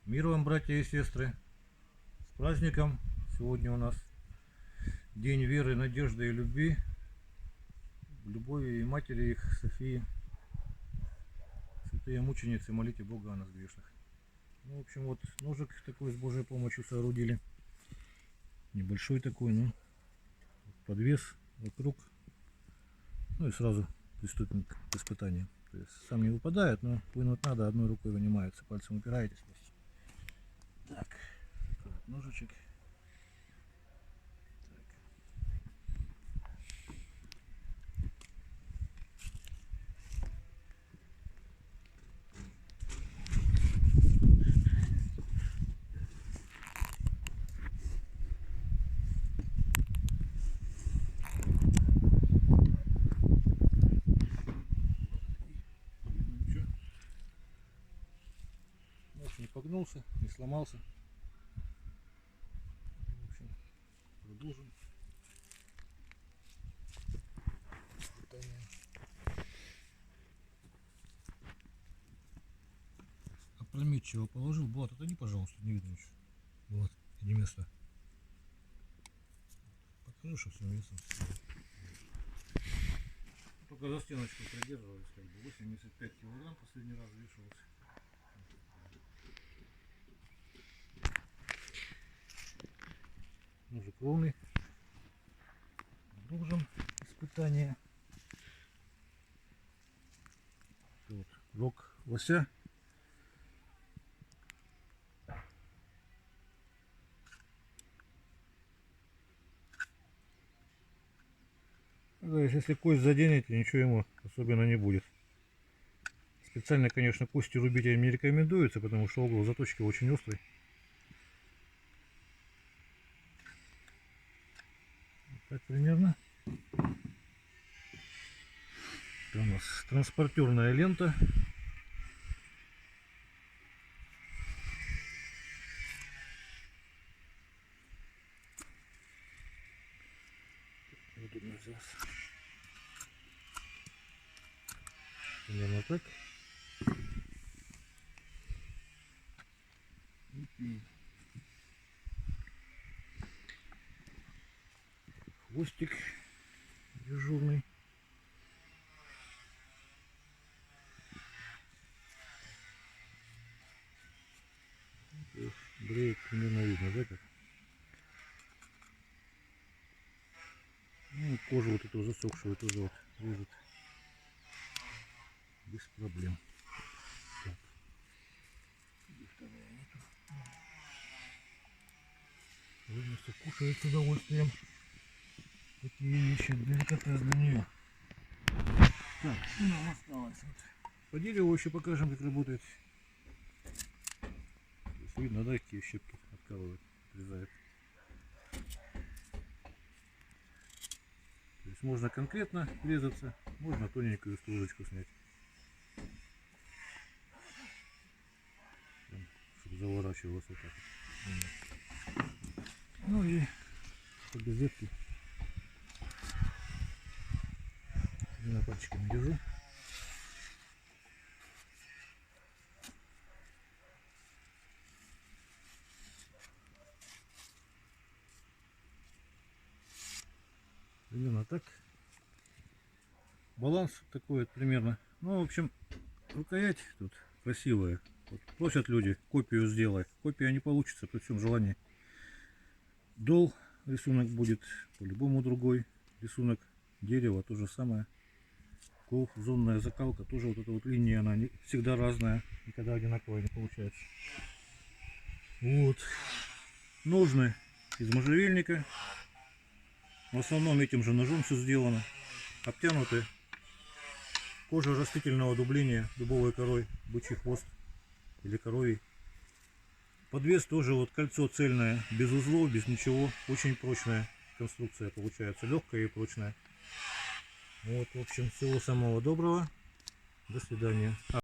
Мир вам, братья и сестры! С праздником! Сегодня у нас день веры, надежды и любви. Любови и матери их, Софии. Святые мученицы, молите Бога о нас грешных. Ну, в общем, вот ножик такой с Божьей помощью соорудили. Небольшой такой, ну, подвес вокруг. Ну и сразу приступим к испытанию. То есть сам не выпадает, но вынуть надо, одной рукой вынимается, пальцем упираетесь. Так, такой вот ножичек. Нож не погнулся, не сломался. В общем, продолжим. Опрометчиво положил. Влад, отойди, пожалуйста, не видно ничего. Вот, не место. Покажи, что всем весом. Только за стеночку придерживались, как бы 85 килограмм последний раз вешался. Ножик ровный. Продолжим испытание. Вот рог лося. Если кость заденете, ничего ему особенно не будет. Специально, конечно, кости рубить им не рекомендуется, потому что угол заточки очень острый. Вот так примерно. Это у нас транспортерная лента. Удобно взялся. Примерно так. Хвостик дежурный. Бреет примерно видно, да, как? Ну, кожу вот эту засохшую тоже вот режет без проблем. Так. Вынесу, кушает с удовольствием. Такие вещи, деликатес для нее. Так, что нам осталось? Вот. По дереву еще покажем, как работает. Здесь видно, да, какие щепки откалывают, отрезают. То есть можно конкретно резаться, можно тоненькую стружечку снять. Чтобы заворачивалось вот так. Ну и без ветки. Двумя пальчиками держу. Примерно так. Баланс такой вот примерно. Ну, в общем, рукоять тут красивая. Вот просят люди, копию сделай. Копия не получится при всем желании. Дол рисунок будет по-любому другой. Рисунок дерева то же самое. Зонная закалка тоже вот эта вот линия, она не всегда разная, никогда одинаковая не получается. Вот. Ножны из можжевельника. В основном этим же ножом все сделано. Обтянуты кожа растительного дубления дубовой корой, бычий хвост или коровий. Подвес тоже вот кольцо цельное, без узлов, без ничего. Очень прочная конструкция получается, легкая и прочная. Вот, в общем, всего самого доброго. До свидания.